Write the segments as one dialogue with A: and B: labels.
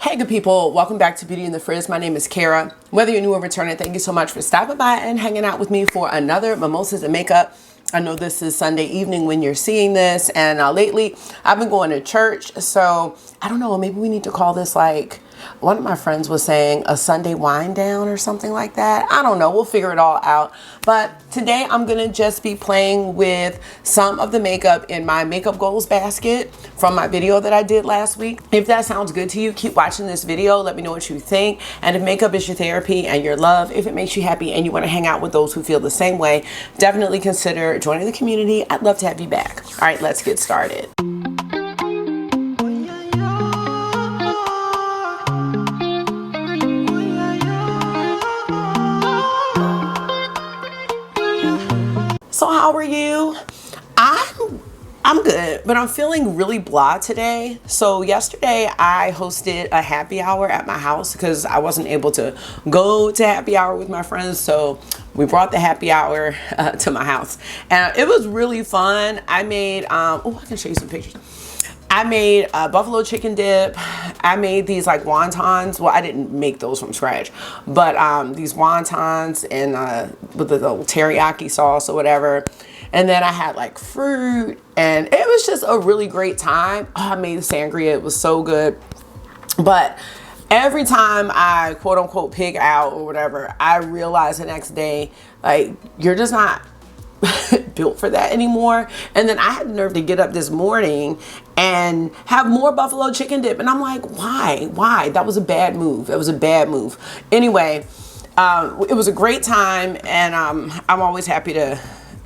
A: Hey good people, welcome back to Beauty in the Frizz. My name is Kara. Whether you're new or returning, thank you so much for stopping by and hanging out with me for another Mimosas and Makeup. I know this is Sunday evening when you're seeing this, and lately I've been going to church, so I don't know, maybe we need to call this, like, one of my friends was saying a Sunday wind down or something like that. I don't know, we'll figure it all out. But today I'm gonna just be playing with some of the makeup in my makeup goals basket from my video that I did last week. If that sounds good to you, keep watching this video. Let me know what you think. And if makeup is your therapy and your love, if it makes you happy and you want to hang out with those who feel the same way, definitely consider joining the community. I'd love to have you back. All right, let's get started. So how are you? I'm good, but I'm feeling really blah today. So yesterday I hosted a happy hour at my house because I wasn't able to go to happy hour with my friends. So we brought the happy hour to my house and it was really fun. I made, oh, I can show you some pictures. I made a buffalo chicken dip. I made these like wontons. Well, I didn't make those from scratch, but these wontons and with the teriyaki sauce or whatever. And then I had like fruit and it was just a really great time. Oh, I made sangria. It was so good. But every time I quote unquote pig out or whatever, I realized the next day, like, you're just not built for that anymore. And then I had the nerve to get up this morning and have more buffalo chicken dip. And I'm like, why? That was a bad move. That was a bad move. Anyway, it was a great time. And I'm always happy to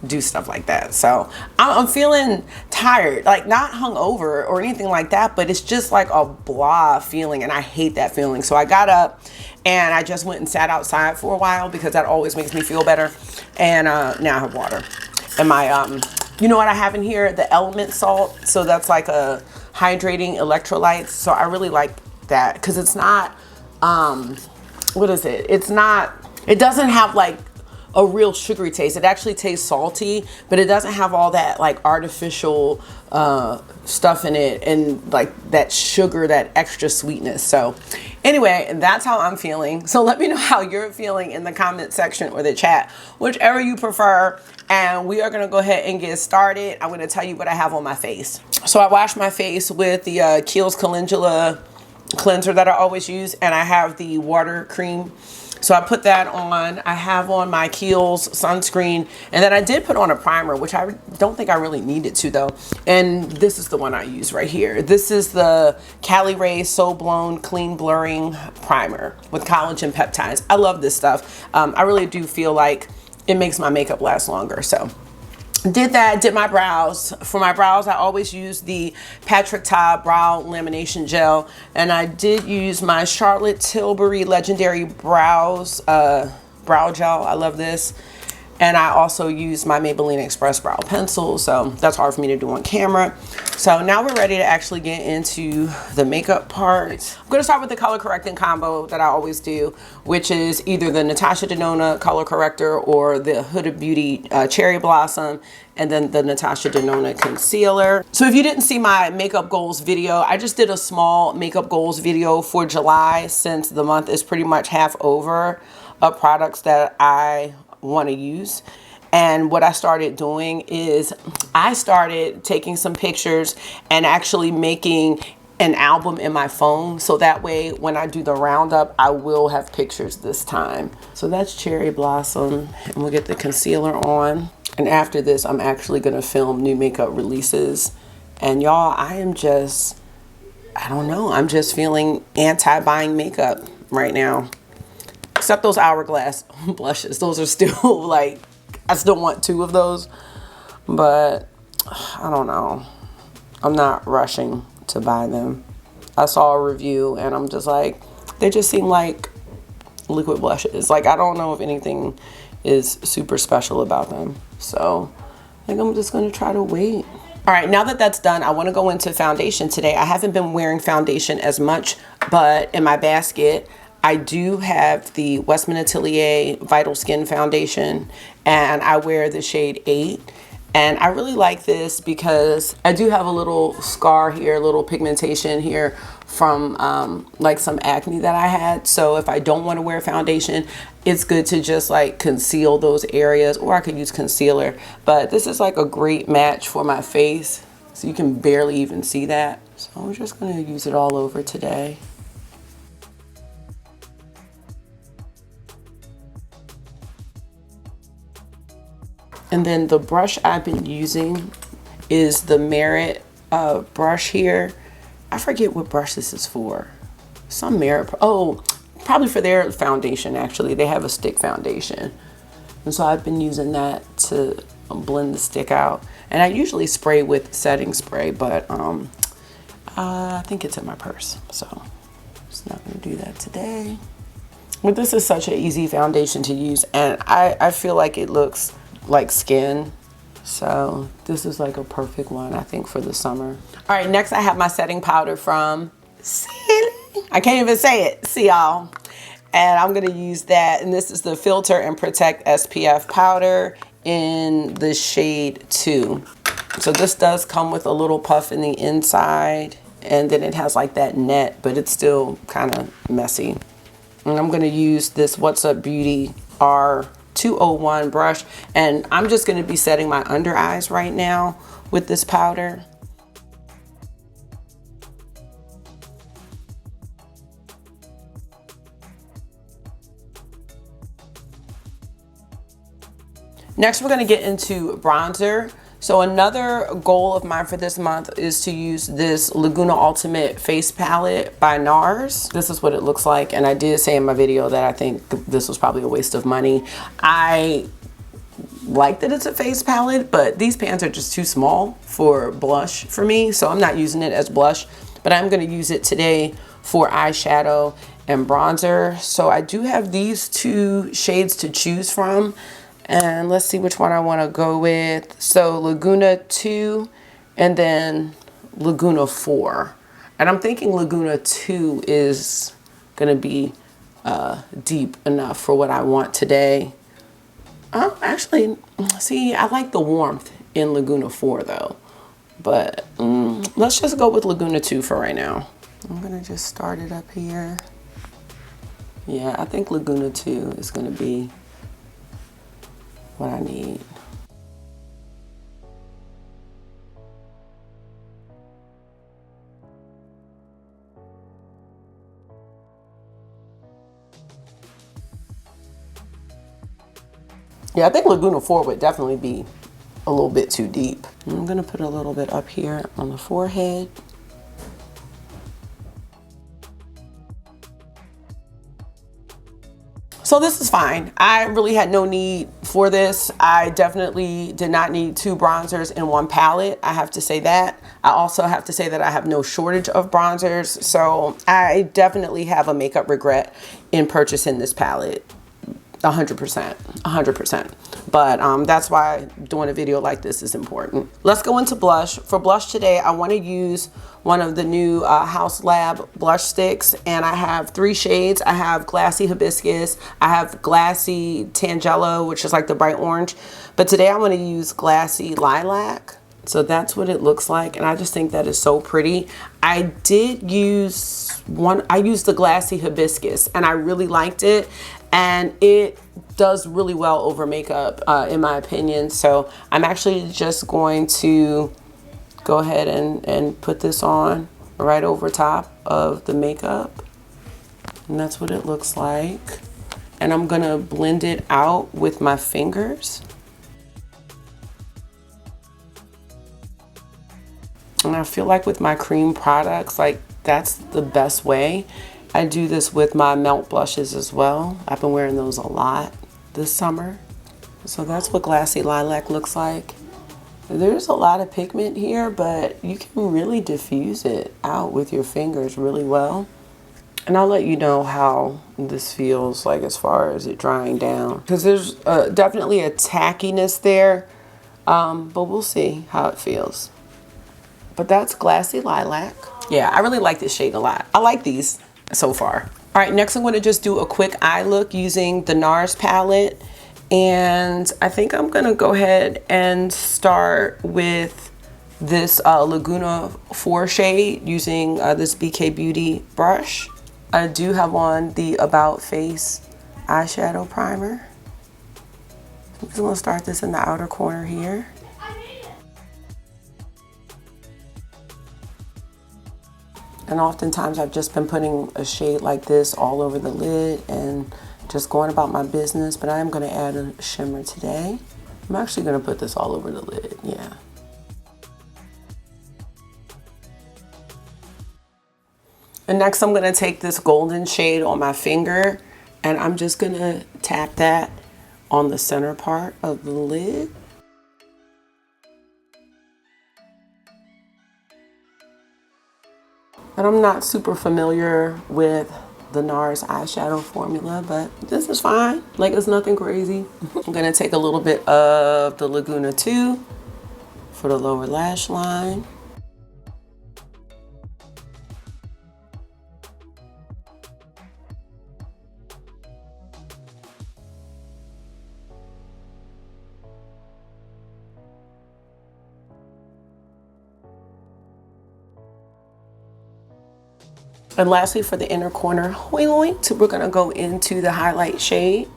A: do stuff like that. So I'm feeling tired, like not hungover or anything like that, but it's just like a blah feeling. And I hate that feeling. So I got up and I just went and sat outside for a while because that always makes me feel better. And now I have water. And my, you know what I have in here? The element salt. So that's like a hydrating electrolytes. So I really like that because it's not, what is it? It's not, it doesn't have like a real sugary taste. It actually tastes salty, but it doesn't have all that like artificial stuff in it and like that sugar, that extra sweetness. So anyway, that's how I'm feeling. So let me know how you're feeling in the comment section or the chat, whichever you prefer. And we are gonna go ahead and get started. I'm gonna tell you what I have on my face. So I washed my face with the Kiehl's Calendula cleanser that I always use, and I have the water cream. So I put that on. I have on my Kiehl's sunscreen, and then I did put on a primer, which I don't think I really needed to though. And this is the one I use right here. This is the Cali Ray So Blown Clean Blurring Primer with collagen peptides. I love this stuff. I really do feel like it makes my makeup last longer. So did that, did my brows. For my brows, I always use the Patrick Ta Brow Lamination Gel. And I did use my Charlotte Tilbury Legendary Brows Brow Gel. I love this. And I also use my Maybelline Express Brow Pencil. So that's hard for me to do on camera. So now we're ready to actually get into the makeup part. I'm going to start with the color correcting combo that I always do, which is either the Natasha Denona color corrector or the Huda Beauty Cherry Blossom, and then the Natasha Denona concealer. So if you didn't see my makeup goals video, I just did a small makeup goals video for July, since the month is pretty much half over, of products that I want to use. And what I started doing is I started taking some pictures and actually making an album in my phone, so that way when I do the roundup I will have pictures this time. So that's Cherry Blossom, and we'll get the concealer on. And after this I'm actually gonna film new makeup releases. And y'all, I am just, I don't know, I'm just feeling anti-buying makeup right now. Except those Hourglass blushes. Those are still like, I still want 2 of those. But I don't know. I'm not rushing to buy them. I saw a review and I'm just like, they just seem like liquid blushes. Like, I don't know if anything is super special about them. So I think I'm just going to try to wait. All right, now that that's done, I want to go into foundation today. I haven't been wearing foundation as much, but in my basket, I do have the Westman Atelier Vital Skin Foundation, and I wear the shade 8. And I really like this because I do have a little scar here, a little pigmentation here from like some acne that I had. So if I don't want to wear foundation, it's good to just like conceal those areas, or I could use concealer. But this is like a great match for my face. So you can barely even see that. So I'm just going to use it all over today. And then the brush I've been using is the Merit brush here. I forget what brush this is for. Some Merit, oh, probably for their foundation actually. They have a stick foundation. And so I've been using that to blend the stick out. And I usually spray with setting spray, but I think it's in my purse. So I'm just not gonna do that today. But this is such an easy foundation to use, and I feel like it looks like skin. So this is like a perfect one, I think, for the summer. All right, next I have my setting powder from I can't even say it. See y'all. And I'm gonna use that, and this is the Filter and Protect SPF powder in the shade 2. So this does come with a little puff in the inside, and then it has like that net, but it's still kind of messy. And I'm gonna use this What's Up Beauty R201 brush, and I'm just gonna be setting my under eyes right now with this powder. Next, we're gonna get into bronzer. So another goal of mine for this month is to use this Laguna Ultimate Face Palette by NARS. This is what it looks like, and I did say in my video that I think this was probably a waste of money. I like that it's a face palette, but these pans are just too small for blush for me, so I'm not using it as blush, but I'm gonna use it today for eyeshadow and bronzer. So I do have these two shades to choose from. And let's see which one I want to go with. So Laguna 2 and then Laguna 4. And I'm thinking Laguna 2 is going to be deep enough for what I want today. Actually, see, I like the warmth in Laguna 4 though. But let's just go with Laguna 2 for right now. I'm going to just start it up here. Yeah, I think Laguna 2 is going to be what I need. Yeah, I think Laguna 4 would definitely be a little bit too deep. I'm gonna put a little bit up here on the forehead. So this is fine. I really had no need for this. I definitely did not need 2 bronzers in one palette. I have to say that. I also have to say that I have no shortage of bronzers. So I definitely have a makeup regret in purchasing this palette. 100%, 100%. But that's why doing a video like this is important. Let's go into blush. For blush today, I want to use one of the new House Lab blush sticks, and I have 3 shades. I have Glassy Hibiscus, I have Glassy Tangelo, which is like the bright orange, but today I want to use Glassy Lilac. So that's what it looks like, and I just think that is so pretty. I did use I used the Glassy Hibiscus, and I really liked it, and it does really well over makeup in my opinion. So I'm actually just going to go ahead and put this on right over top of the makeup, and that's what it looks like. And I'm gonna blend it out with my fingers. And I feel like with my cream products, like that's the best way. I do this with my melt blushes as well. I've been wearing those a lot this summer. So that's what Glassy Lilac looks like. There's a lot of pigment here, but you can really diffuse it out with your fingers really well. And I'll let you know how this feels like as far as it drying down. Because there's definitely a tackiness there, but we'll see how it feels. But that's Glassy Lilac. Yeah, I really like this shade a lot. I like these so far. All right, next I'm gonna just do a quick eye look using the NARS palette. And I think I'm gonna go ahead and start with this Laguna 4 shade using this BK Beauty brush. I do have on the About Face eyeshadow primer. I'm just gonna start this in the outer corner here. And oftentimes I've just been putting a shade like this all over the lid and just going about my business, but I am gonna add a shimmer today. I'm actually gonna put this all over the lid, yeah. And next I'm gonna take this golden shade on my finger and I'm just gonna tap that on the center part of the lid. And I'm not super familiar with the NARS eyeshadow formula, but this is fine. Like, it's nothing crazy. I'm gonna take a little bit of the Laguna 2 for the lower lash line. And lastly, for the inner corner, we're gonna go into the highlight shade.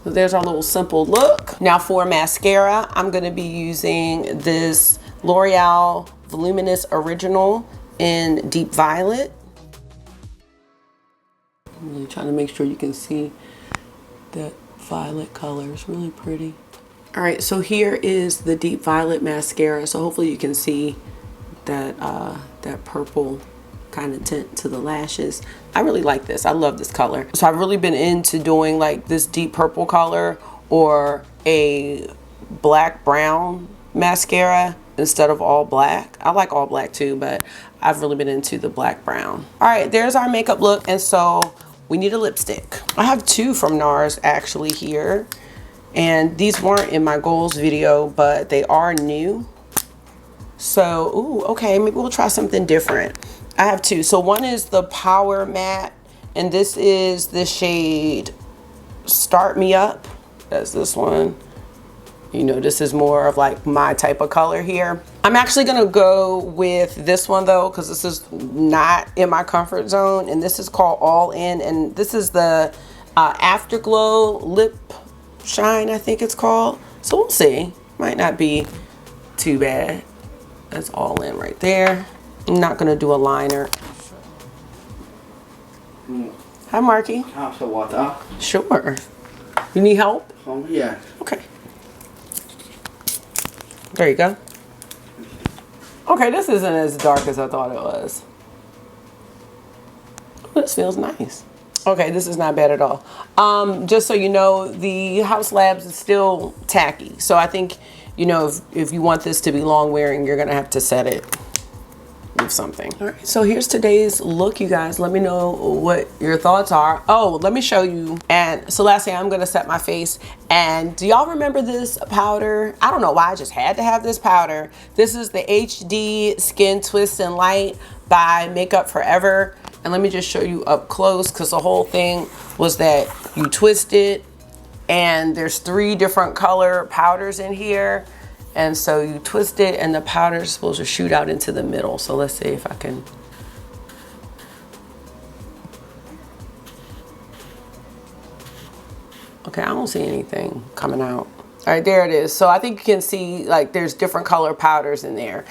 A: So there's our little simple look. Now for mascara, I'm gonna be using this L'Oreal Voluminous Original in Deep Violet. I'm really trying to make sure you can see that violet color. It's really pretty. All right, so here is the Deep Violet mascara. So hopefully you can see that that purple kind of tint to the lashes. I really like this. I love this color. So I've really been into doing like this deep purple color or a black brown mascara instead of all black. I like all black too, but I've really been into the black brown. All right, there's our makeup look. And so we need a lipstick. I have two from NARS actually here. And these weren't in my goals video, but they are new. So, ooh, okay, maybe we'll try something different. I have two. So one is the Power Matte, and this is the shade Start Me Up. That's this one. You know, this is more of like my type of color here. I'm actually gonna go with this one though, because this is not in my comfort zone, and this is called All In, and this is the Afterglow Lip Shine, I think it's called. So we'll see. Might not be too bad. That's All In right there. I'm not gonna do a liner. Hi, Marky.
B: Have some water?
A: Sure. You need help?
B: Yeah.
A: Okay. There you go. Okay, this isn't as dark as I thought it was. Oh, this feels nice. Okay, this is not bad at all. Just so you know, the House Labs is still tacky. So I think, you know, if you want this to be long wearing, you're gonna have to set it with something. All right, so here's today's look, you guys. Let me know what your thoughts are. Oh, let me show you. And so lastly, I'm gonna set my face. And do y'all remember this powder? I don't know why I just had to have this powder. This is the HD Skin Twist and Light by Makeup Forever. And let me just show you up close, because the whole thing was that you twist it and there's 3 different color powders in here. And so you twist it and the powder is supposed to shoot out into the middle. So let's see if I can. Okay, I don't see anything coming out. All right, there it is. So I think you can see like there's different color powders in there,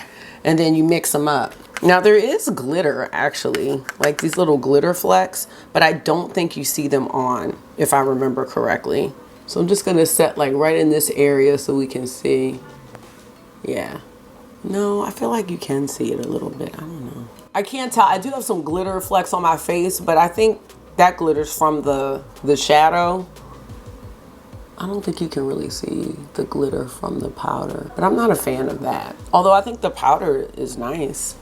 A: and then you mix them up. Now there is glitter actually, like these little glitter flecks, but I don't think you see them on, if I remember correctly. So I'm just gonna set like right in this area so we can see. Yeah. No, I feel like you can see it a little bit. I don't know. I can't tell. I do have some glitter flecks on my face, but I think that glitter's from the shadow. I don't think you can really see the glitter from the powder, but I'm not a fan of that. Although I think the powder is nice.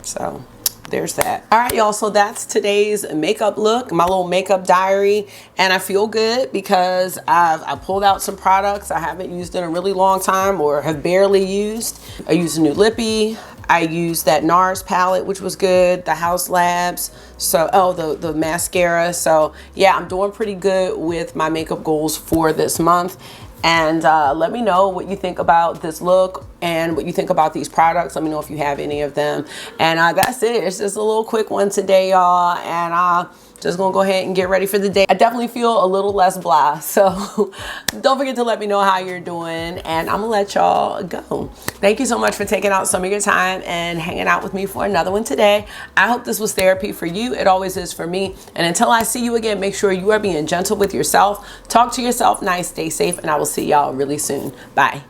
A: So there's that. All right, y'all, so that's today's makeup look, my little makeup diary. And I feel good because I pulled out some products I haven't used in a really long time or have barely used. I used a new lippy. I used that NARS palette, which was good, the House Labs, so the mascara. So yeah, I'm doing pretty good with my makeup goals for this month. And let me know what you think about this look and what you think about these products. Let me know if you have any of them. And that's it. It's just a little quick one today, y'all. And just gonna go ahead and get ready for the day. I definitely feel a little less blah. So don't forget to let me know how you're doing. And I'm gonna let y'all go. Thank you so much for taking out some of your time and hanging out with me for another one today. I hope this was therapy for you. It always is for me. And until I see you again, make sure you are being gentle with yourself. Talk to yourself nice, stay safe, and I will see y'all really soon. Bye.